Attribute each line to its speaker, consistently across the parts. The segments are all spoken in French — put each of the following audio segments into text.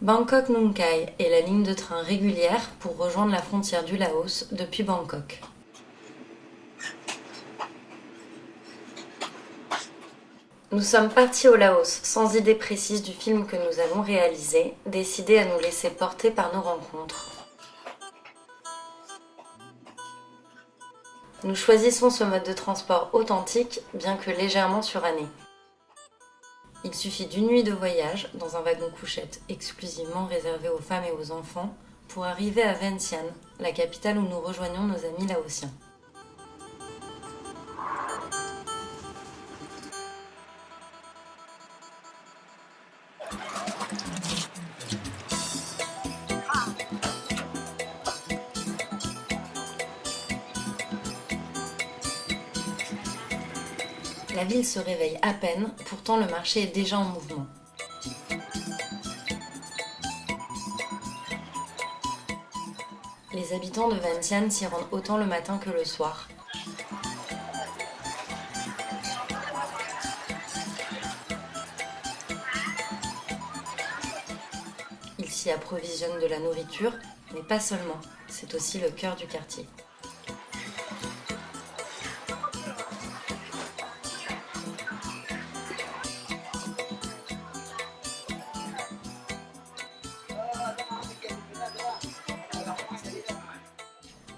Speaker 1: Bangkok Nung Khai est la ligne de train régulière pour rejoindre la frontière du Laos depuis Bangkok. Nous sommes partis au Laos sans idée précise du film que nous avons réalisé, décidés à nous laisser porter par nos rencontres. Nous choisissons ce mode de transport authentique, bien que légèrement suranné. Il suffit d'une nuit de voyage dans un wagon couchette exclusivement réservé aux femmes et aux enfants pour arriver à Vientiane, la capitale où nous rejoignons nos amis laotiens. La ville se réveille à peine, pourtant le marché est déjà en mouvement. Les habitants de Vientiane s'y rendent autant le matin que le soir. Ils s'y approvisionnent de la nourriture, mais pas seulement, c'est aussi le cœur du quartier.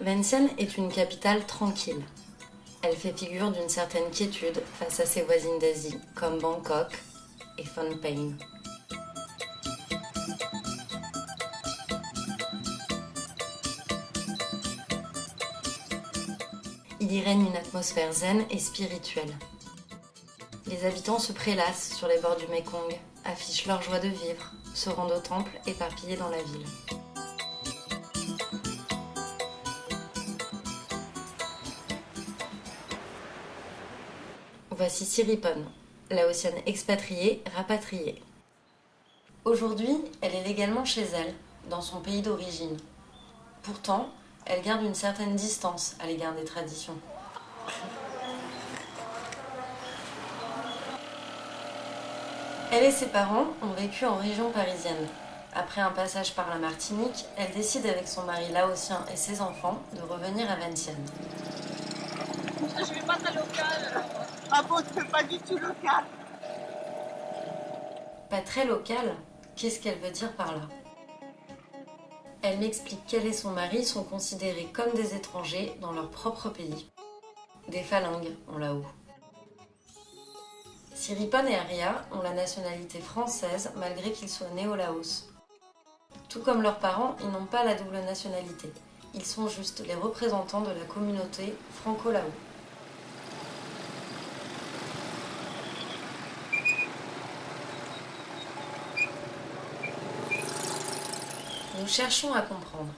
Speaker 1: Vientiane est une capitale tranquille. Elle fait figure d'une certaine quiétude face à ses voisines d'Asie, comme Bangkok et Phnom Penh. Il y règne une atmosphère zen et spirituelle. Les habitants se prélassent sur les bords du Mékong, affichent leur joie de vivre, se rendent au temple éparpillés dans la ville. Voici Siriporn, laotienne expatriée, rapatriée. Aujourd'hui, elle est légalement chez elle, dans son pays d'origine. Pourtant, elle garde une certaine distance à l'égard des traditions. Elle et ses parents ont vécu en région parisienne. Après un passage par la Martinique, elle décide avec son mari laotien et ses enfants de revenir à Vientiane.
Speaker 2: Je vais pas très local. Ah bon, tu fais pas du tout local.
Speaker 1: Pas très local? Qu'est-ce qu'elle veut dire par là? Elle m'explique qu'elle et son mari sont considérés comme des étrangers dans leur propre pays. Des phalangues en Laos. Siriporn et Aria ont la nationalité française malgré qu'ils soient nés au Laos. Tout comme leurs parents, ils n'ont pas la double nationalité. Ils sont juste les représentants de la communauté franco-lao. Nous cherchons à comprendre.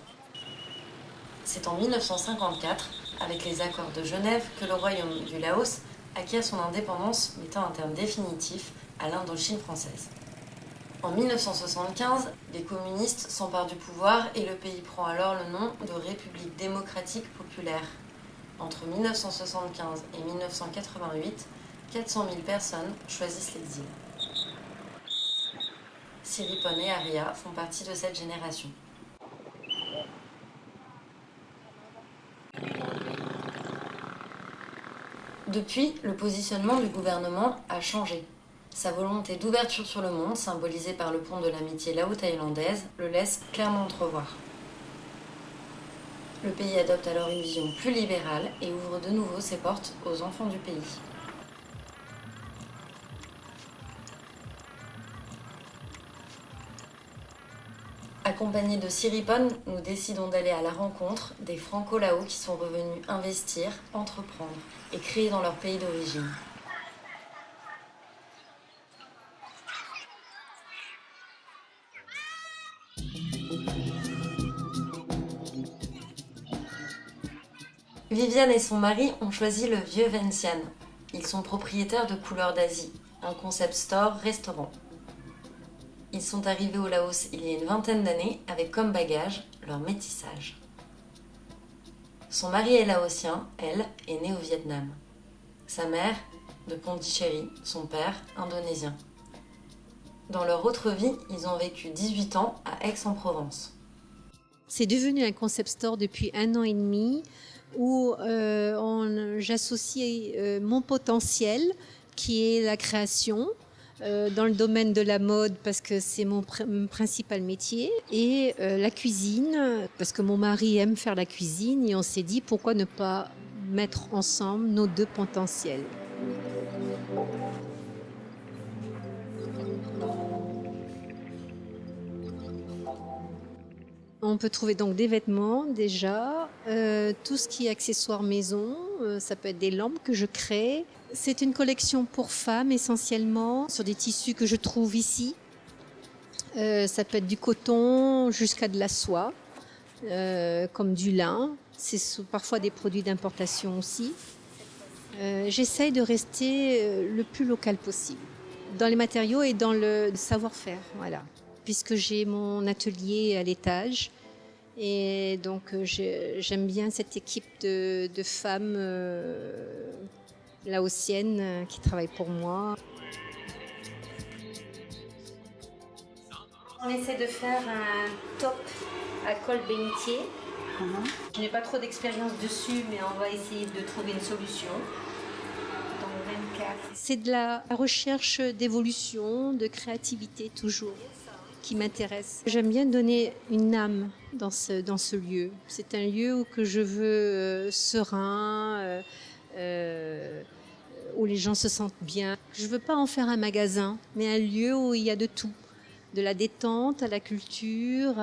Speaker 1: C'est en 1954, avec les accords de Genève, que le royaume du Laos acquiert son indépendance, mettant un terme définitif à l'Indochine française. En 1975, les communistes s'emparent du pouvoir et le pays prend alors le nom de République démocratique populaire. Entre 1975 et 1988, 400 000 personnes choisissent l'exil. Siriporn et Aria font partie de cette génération. Depuis, le positionnement du gouvernement a changé. Sa volonté d'ouverture sur le monde, symbolisée par le pont de l'amitié lao-thaïlandaise, le laisse clairement entrevoir. Le pays adopte alors une vision plus libérale et ouvre de nouveau ses portes aux enfants du pays. Accompagnés de Siriporn, nous décidons d'aller à la rencontre des Franco-Lao qui sont revenus investir, entreprendre et créer dans leur pays d'origine. Viviane et son mari ont choisi le vieux Vientiane. Ils sont propriétaires de Couleurs d'Asie, un concept store-restaurant. Ils sont arrivés au Laos il y a une vingtaine d'années avec comme bagage leur métissage. Son mari est laotien, elle est née au Vietnam. Sa mère, de Pondichéry, son père, indonésien. Dans leur autre vie, ils ont vécu 18 ans à Aix-en-Provence.
Speaker 3: C'est devenu un concept store depuis 1 an et demi où j'associe mon potentiel qui est la création dans le domaine de la mode parce que c'est mon principal métier et la cuisine parce que mon mari aime faire la cuisine et on s'est dit pourquoi ne pas mettre ensemble nos deux potentiels. On peut trouver donc des vêtements déjà, tout ce qui est accessoires maison, ça peut être des lampes que je crée. C'est une collection pour femmes essentiellement, sur des tissus que je trouve ici. Ça peut être du coton jusqu'à de la soie, comme du lin. C'est parfois des produits d'importation aussi. J'essaye de rester le plus local possible, dans les matériaux et dans le savoir-faire, voilà. Puisque j'ai mon atelier à l'étage. Et donc j'aime bien cette équipe de femmes laotiennes qui travaillent pour moi. On essaie de faire un top à col bénitier. Je n'ai pas trop d'expérience dessus, mais on va essayer de trouver une solution. Donc 24. C'est de la recherche d'évolution, de créativité toujours, qui m'intéresse. J'aime bien donner une âme dans ce lieu. C'est un lieu que je veux serein, où les gens se sentent bien. Je ne veux pas en faire un magasin, mais un lieu où il y a de tout. De la détente à la culture,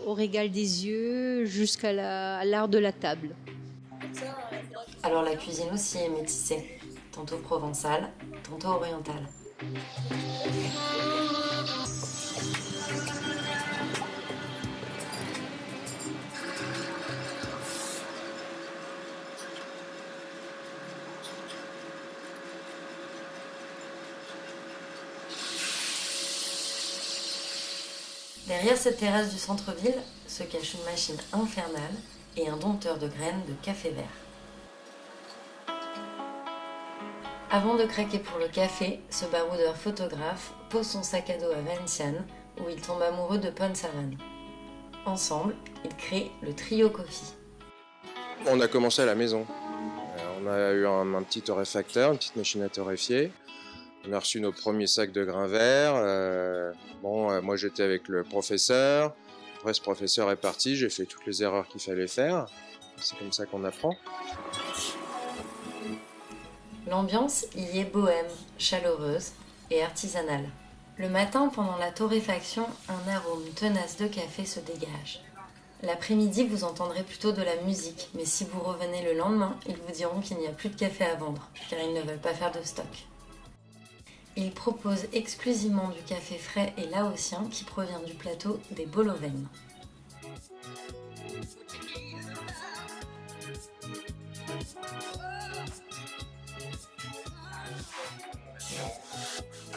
Speaker 3: au régal des yeux, jusqu'à l'art de la table.
Speaker 1: Alors la cuisine aussi est métissée, tantôt provençale, tantôt orientale. Derrière cette terrasse du centre-ville se cache une machine infernale et un dompteur de graines de café vert. Avant de craquer pour le café, ce baroudeur photographe pose son sac à dos à Valenciennes où il tombe amoureux de Paul Savane. Ensemble, ils créent le Trio Coffee.
Speaker 4: On a commencé à la maison. On a eu un petit torréfacteur, une petite machine à torréfier. On a reçu nos premiers sacs de grains verts. Moi j'étais avec le professeur. Après ce professeur est parti, j'ai fait toutes les erreurs qu'il fallait faire. C'est comme ça qu'on apprend.
Speaker 1: L'ambiance y est bohème, chaleureuse et artisanale. Le matin, pendant la torréfaction, un arôme tenace de café se dégage. L'après-midi, vous entendrez plutôt de la musique, mais si vous revenez le lendemain, ils vous diront qu'il n'y a plus de café à vendre, car ils ne veulent pas faire de stock. Ils proposent exclusivement du café frais et laotien qui provient du plateau des Bolovennes.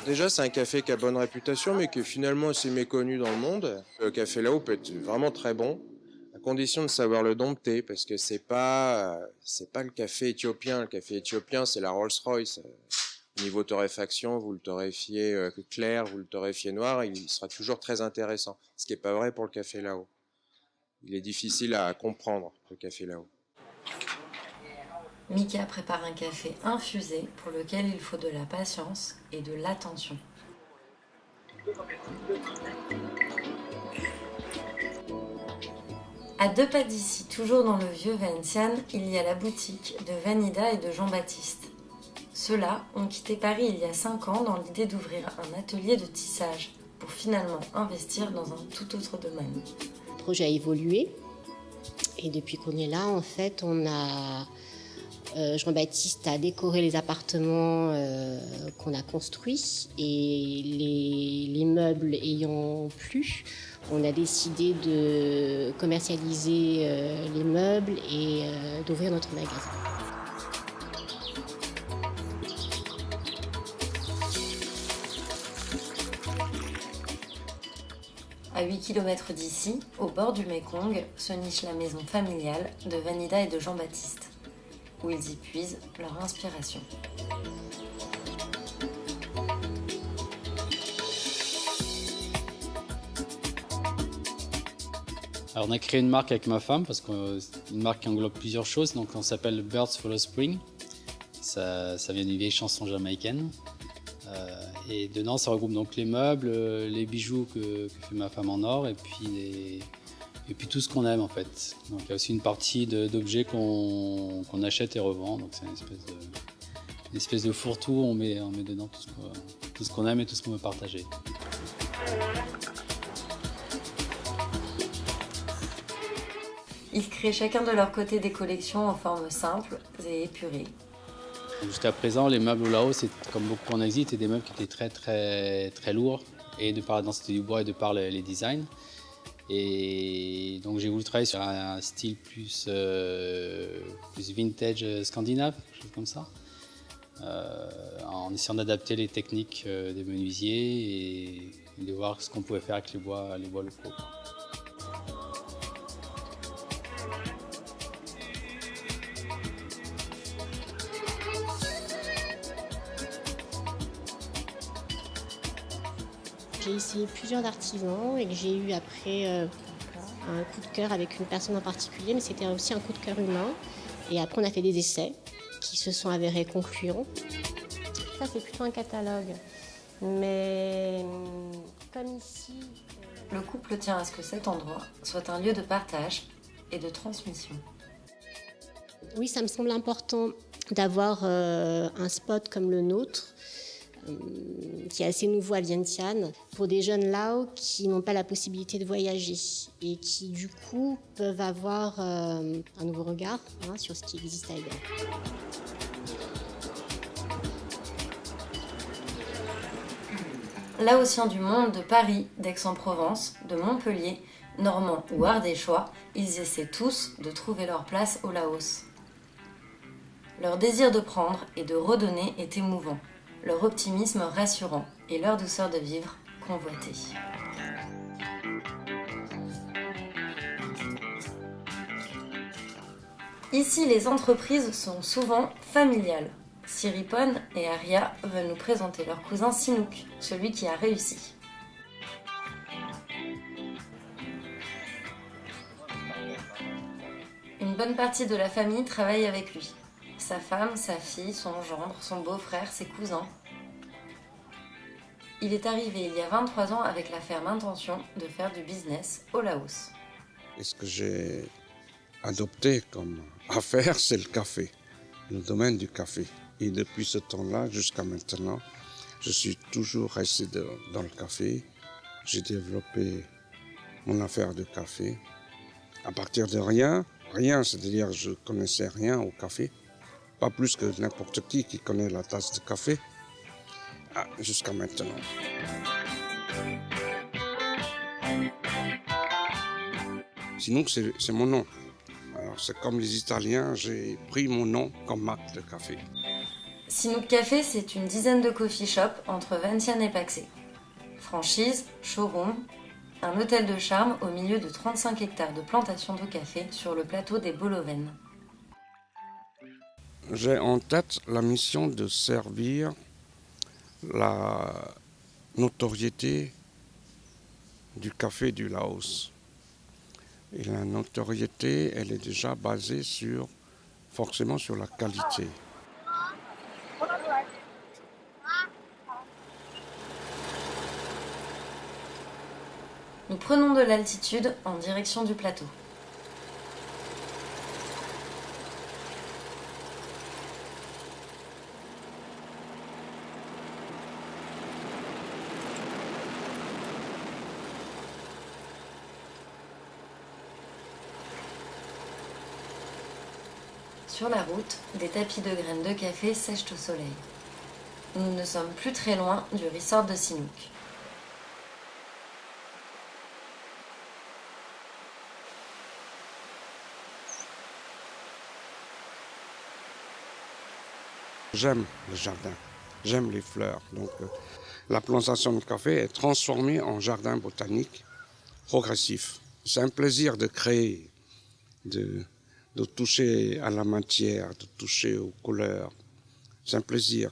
Speaker 4: Déjà, c'est un café qui a bonne réputation, mais qui est finalement assez méconnu dans le monde. Le café Lao peut être vraiment très bon, à condition de savoir le dompter, parce que c'est pas le café éthiopien. Le café éthiopien, c'est la Rolls-Royce. Niveau torréfaction, vous le torréfiez clair, vous le torréfiez noir, il sera toujours très intéressant. Ce qui n'est pas vrai pour le café Lao. Il est difficile à comprendre, le café Lao.
Speaker 1: Mika prépare un café infusé pour lequel il faut de la patience et de l'attention. À 2 pas d'ici, toujours dans le vieux Valenciennes, il y a la boutique de Vanida et de Jean-Baptiste. Ceux-là ont quitté Paris il y a 5 ans dans l'idée d'ouvrir un atelier de tissage pour finalement investir dans un tout autre domaine.
Speaker 5: Le projet a évolué et depuis qu'on est là, en fait, Jean-Baptiste a décoré les appartements qu'on a construits et les meubles ayant plu, on a décidé de commercialiser les meubles et d'ouvrir notre magasin.
Speaker 1: À 8 km d'ici, au bord du Mékong, se niche la maison familiale de Vanida et de Jean-Baptiste, où ils y puisent leur inspiration.
Speaker 6: Alors on a créé une marque avec ma femme, parce que c'est une marque qui englobe plusieurs choses. Donc on s'appelle Birds Follow Spring. Ça vient d'une vieille chanson jamaïcaine. Et dedans, ça regroupe donc les meubles, les bijoux que fait ma femme en or, et puis tout ce qu'on aime en fait. Donc il y a aussi une partie d'objets qu'on achète et revend. Donc c'est une espèce de fourre-tout. On met dedans tout ce qu'on aime et tout ce qu'on veut partager.
Speaker 1: Ils créent chacun de leur côté des collections en forme simple et épurée.
Speaker 6: Jusqu'à présent, les meubles au Laos, comme beaucoup en Asie, étaient des meubles qui étaient très très très lourds, et de par la densité du bois et de par les designs. Et donc j'ai voulu travailler sur un style plus vintage scandinave, quelque chose comme ça, en essayant d'adapter les techniques des menuisiers et de voir ce qu'on pouvait faire avec les bois locaux.
Speaker 5: J'ai essayé plusieurs artisans et que j'ai eu après un coup de cœur avec une personne en particulier, mais c'était aussi un coup de cœur humain. Et après, on a fait des essais qui se sont avérés concluants. Ça, c'est plutôt un catalogue. Mais comme ici...
Speaker 1: Le couple tient à ce que cet endroit soit un lieu de partage et de transmission.
Speaker 5: Oui, ça me semble important d'avoir un spot comme le nôtre, qui est assez nouveau à Vientiane, pour des jeunes Lao qui n'ont pas la possibilité de voyager et qui, du coup, peuvent avoir un nouveau regard sur ce qui existe ailleurs.
Speaker 1: Laotiens du monde de Paris, d'Aix-en-Provence, de Montpellier, Normands ou Ardéchois, ils essaient tous de trouver leur place au Laos. Leur désir de prendre et de redonner est émouvant, leur optimisme rassurant et leur douceur de vivre convoitée. Ici, les entreprises sont souvent familiales. Siripon et Aria veulent nous présenter leur cousin Sinouk, celui qui a réussi. Une bonne partie de la famille travaille avec lui. Sa femme, sa fille, son gendre, son beau-frère, ses cousins. Il est arrivé il y a 23 ans avec la ferme intention de faire du business au Laos.
Speaker 7: Et ce que j'ai adopté comme affaire, c'est le café, le domaine du café. Et depuis ce temps-là jusqu'à maintenant, je suis toujours resté dans le café. J'ai développé mon affaire de café. À partir de rien, c'est-à-dire je ne connaissais rien au café. Pas plus que n'importe qui connaît la tasse de café, jusqu'à maintenant. Sinon, c'est mon nom. Alors, c'est comme les Italiens, j'ai pris mon nom comme marque de café.
Speaker 1: Sinouk Café, c'est une dizaine de coffee shops entre Vientiane et Paxé. Franchise, showroom, un hôtel de charme au milieu de 35 hectares de plantations de café sur le plateau des Bolovennes.
Speaker 7: J'ai en tête la mission de servir la notoriété du café du Laos. Et la notoriété, elle est déjà basée forcément sur la qualité.
Speaker 1: Nous prenons de l'altitude en direction du plateau. Sur la route, des tapis de graines de café sèchent au soleil. Nous ne sommes plus très loin du resort de Sinouk.
Speaker 7: J'aime le jardin, j'aime les fleurs. Donc la plantation de café est transformée en jardin botanique progressif. C'est un plaisir de créer, de toucher à la matière, de toucher aux couleurs. C'est un plaisir.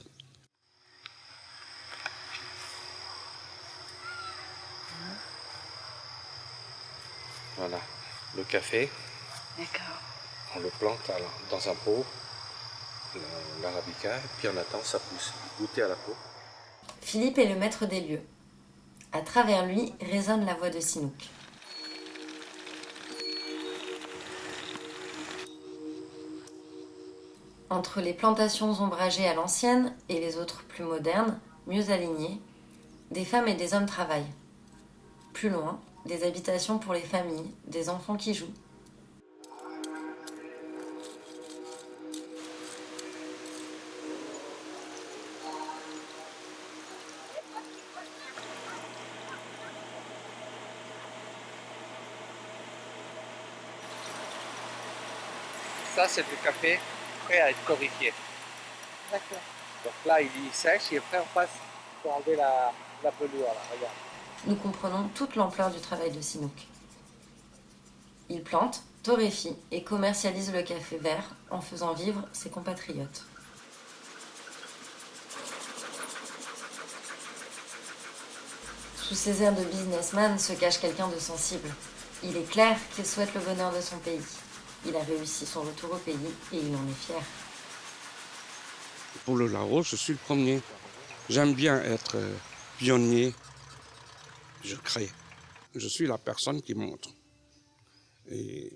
Speaker 4: Voilà.
Speaker 7: le café,
Speaker 2: D'accord.
Speaker 7: on le plante dans un pot, l'arabica, et puis on attend ça pousse. Goûter à la peau.
Speaker 1: Philippe est le maître des lieux. À travers lui résonne la voix de Sinouk. Entre les plantations ombragées à l'ancienne et les autres plus modernes, mieux alignées, des femmes et des hommes travaillent. Plus loin, des habitations pour les familles, des enfants qui jouent.
Speaker 8: Ça, c'est du café prêt à être torréfié.
Speaker 2: D'accord.
Speaker 8: Donc là, il sèche et après, on passe pour enlever la pelure. Là, regarde.
Speaker 1: Nous comprenons toute l'ampleur du travail de Sinouk. Il plante, torréfie et commercialise le café vert en faisant vivre ses compatriotes. Sous ses airs de businessman se cache quelqu'un de sensible. Il est clair qu'il souhaite le bonheur de son pays. Il a réussi son retour au pays et il en est fier.
Speaker 7: Pour le Laos, je suis le premier. J'aime bien être pionnier. Je crée. Je suis la personne qui montre. Et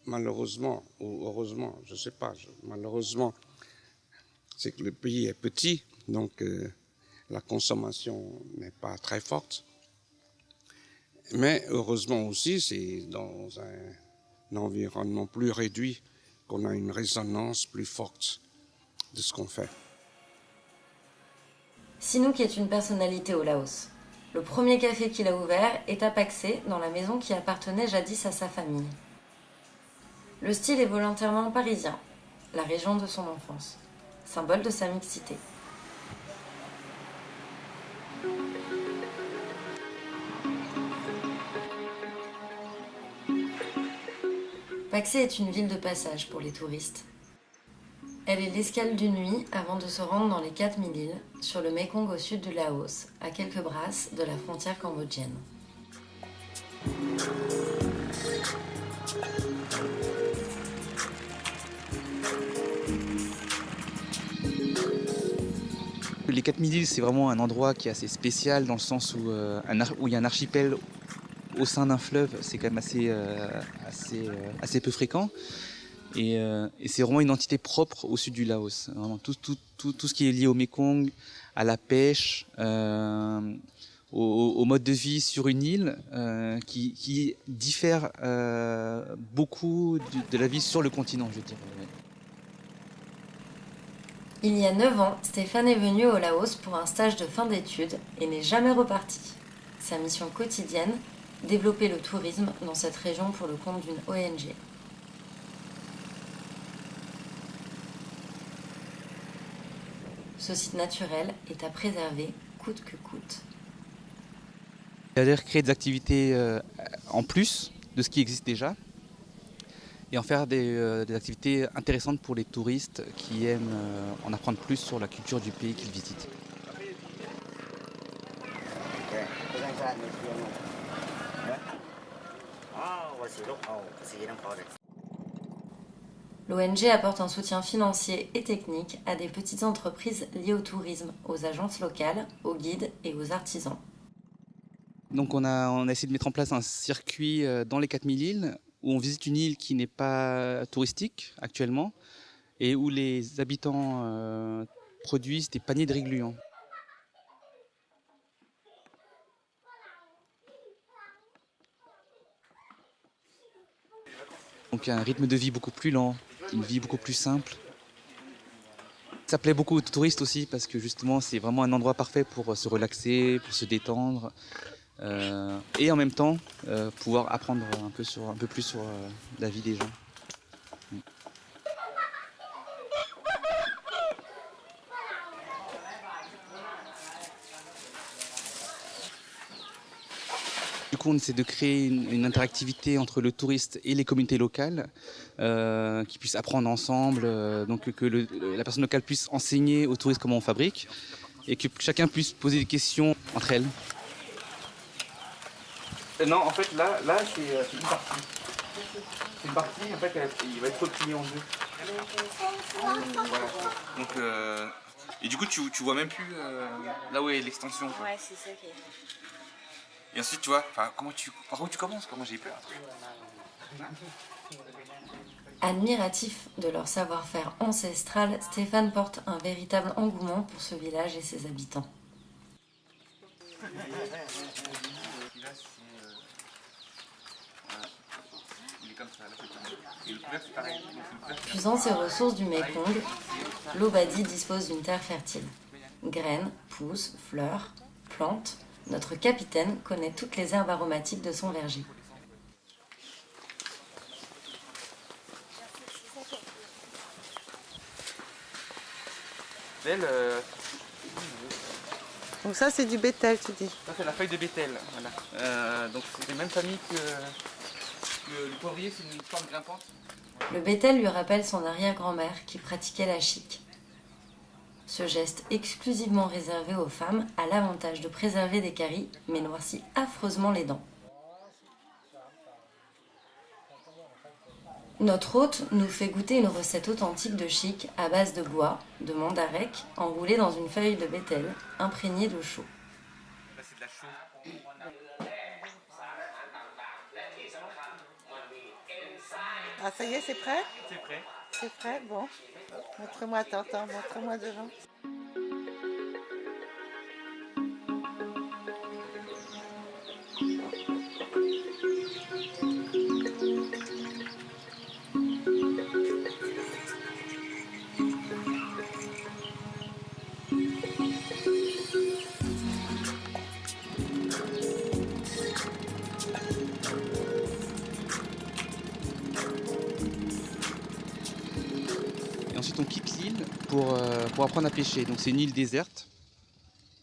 Speaker 7: malheureusement, ou heureusement, je ne sais pas, malheureusement, c'est que le pays est petit, donc la consommation n'est pas très forte. Mais heureusement aussi, c'est dans un environnement plus réduit qu'on a une résonance plus forte de ce qu'on fait.
Speaker 1: Sinouk est une personnalité au Laos. Le premier café qu'il a ouvert est à Paksé, dans la maison qui appartenait jadis à sa famille. Le style est volontairement parisien, la région de son enfance, symbole de sa mixité. Paksé est une ville de passage pour les touristes. Elle est l'escale d'une nuit avant de se rendre dans les 4000 îles, sur le Mékong au sud du Laos, à quelques brasses de la frontière cambodgienne.
Speaker 9: Les 4000 îles, c'est vraiment un endroit qui est assez spécial dans le sens où il y a un archipel au sein d'un fleuve, c'est quand même assez peu fréquent. Et c'est vraiment une entité propre au sud du Laos. Vraiment, tout ce qui est lié au Mékong, à la pêche, au mode de vie sur une île qui diffère beaucoup de la vie sur le continent, je dirais.
Speaker 1: Il y a 9 ans, Stéphane est venu au Laos pour un stage de fin d'études et n'est jamais reparti. Sa mission quotidienne, développer le tourisme dans cette région pour le compte d'une ONG. Ce site naturel est à préserver coûte que coûte.
Speaker 9: C'est-à-dire créer des activités en plus de ce qui existe déjà et en faire des activités intéressantes pour les touristes qui aiment en apprendre plus sur la culture du pays qu'ils visitent.
Speaker 1: L'ONG apporte un soutien financier et technique à des petites entreprises liées au tourisme, aux agences locales, aux guides et aux artisans.
Speaker 9: Donc on a essayé de mettre en place un circuit dans les 4000 îles où on visite une île qui n'est pas touristique actuellement et où les habitants produisent des paniers de riz gluants. Donc un rythme de vie beaucoup plus lent, une vie beaucoup plus simple. Ça plaît beaucoup aux touristes aussi parce que justement c'est vraiment un endroit parfait pour se relaxer, pour se détendre et en même temps pouvoir apprendre un peu plus sur la vie des gens. Du coup, on essaie de créer une interactivité entre le touriste et les communautés locales, qui puissent apprendre ensemble, donc que la personne locale puisse enseigner aux touristes comment on fabrique, et que chacun puisse poser des questions entre elles. Non, en fait, là c'est une partie. C'est une partie, en fait, il va être replié en deux. Voilà. Donc, et du coup, tu vois même plus là où est l'extension.
Speaker 1: Ouais, c'est ça qui est.
Speaker 9: Et ensuite, tu vois, par où tu commences? Moi, j'ai peur.
Speaker 1: Admiratif de leur savoir-faire ancestral, Stéphane porte un véritable engouement pour ce village et ses habitants. Puisant ses ressources du Mékong, l'Obadi dispose d'une terre fertile. Graines, pousses, fleurs, plantes, notre capitaine connaît toutes les herbes aromatiques de son verger.
Speaker 2: Donc ça, c'est du bétel, tu dis.
Speaker 9: Ça, c'est la feuille de bétel. Voilà. Donc, c'est les mêmes familles que le poivrier, c'est une plante grimpante.
Speaker 1: Le bétel lui rappelle son arrière-grand-mère qui pratiquait la chique. Ce geste exclusivement réservé aux femmes a l'avantage de préserver des caries, mais noircit affreusement les dents. Notre hôte nous fait goûter une recette authentique de chic à base de bois, de mandarek, enroulé dans une feuille de bétel, imprégnée d'eau chaude.
Speaker 9: Là, c'est de la chaux.
Speaker 2: Ah, ça y est, c'est prêt?
Speaker 9: C'est prêt.
Speaker 2: C'est prêt, bon. Montre-moi, attends, montre-moi devant.
Speaker 9: Et ensuite, on quitte l'île pour apprendre à pêcher. Donc, c'est une île déserte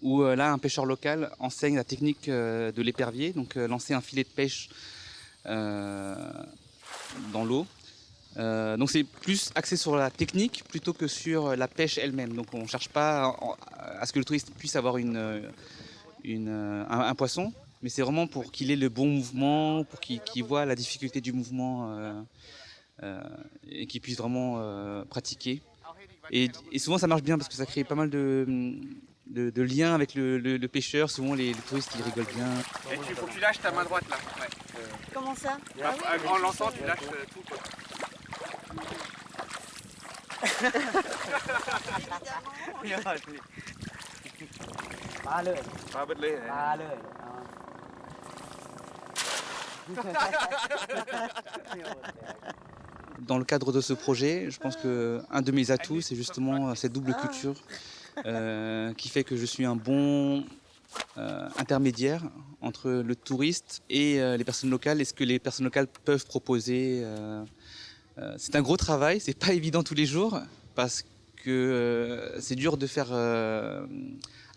Speaker 9: où là, un pêcheur local enseigne la technique de l'épervier, donc lancer un filet de pêche dans l'eau. Donc, c'est plus axé sur la technique plutôt que sur la pêche elle-même. Donc, on ne cherche pas à ce que le touriste puisse avoir un poisson, mais c'est vraiment pour qu'il ait le bon mouvement, pour qu'il voit la difficulté du mouvement et qu'il puisse vraiment pratiquer. Et souvent ça marche bien parce que ça crée pas mal de liens avec le pêcheur. Souvent les touristes ils rigolent bien.
Speaker 8: Et il faut que tu lâches ta main droite là. Ouais.
Speaker 2: Comment ça?
Speaker 8: En lançant, tu lâches tout. Quoi.
Speaker 9: Dans le cadre de ce projet, je pense qu'un de mes atouts, c'est justement cette double culture qui fait que je suis un bon intermédiaire entre le touriste et les personnes locales et ce que les personnes locales peuvent proposer. C'est un gros travail, c'est pas évident tous les jours parce que c'est dur de faire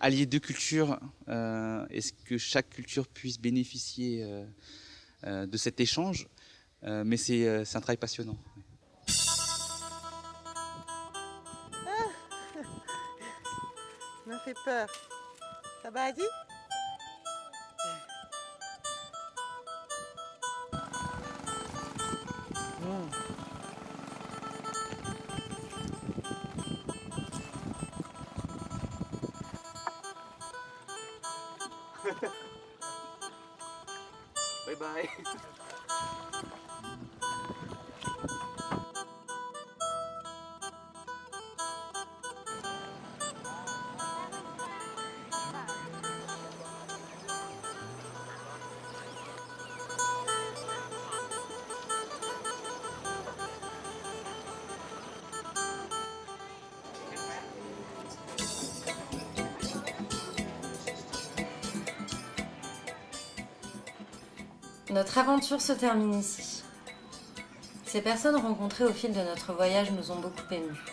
Speaker 9: allier deux cultures et que chaque culture puisse bénéficier de cet échange. Mais c'est un travail passionnant.
Speaker 2: Ça m'a fait peur. Ça va, Adi?
Speaker 9: Bye bye.
Speaker 1: Notre aventure se termine ici. Ces personnes rencontrées au fil de notre voyage nous ont beaucoup émus.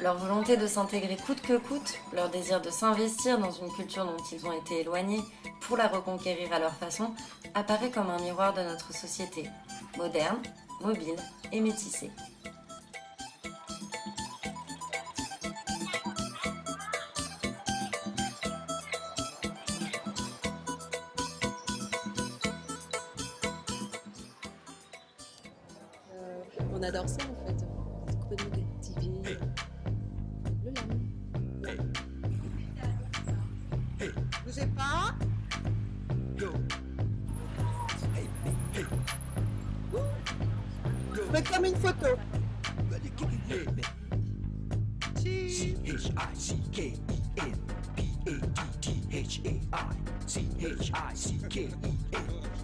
Speaker 1: Leur volonté de s'intégrer coûte que coûte, leur désir de s'investir dans une culture dont ils ont été éloignés pour la reconquérir à leur façon, apparaît comme un miroir de notre société, moderne, mobile et métissée.
Speaker 10: on adore ça en fait. On est complètement captivé. Le lame.
Speaker 2: Bougez pas. Faites comme une photo.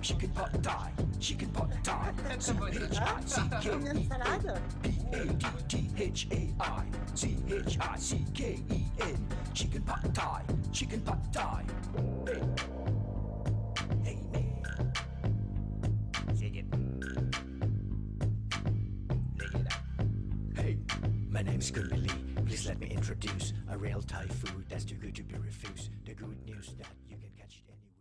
Speaker 11: Chicken pot thai, chicken pot thai,
Speaker 2: Combien de salades?
Speaker 11: P-A-D-D-H-A-I, C-H-I-C-K-E-N, chicken pot thai, chicken pot thai. Hey man, shake it, lick it up. Hey, my name's Kunbi Lee. Please let me introduce a real Thai food that's too good to be refused. The good news that you can catch it anywhere.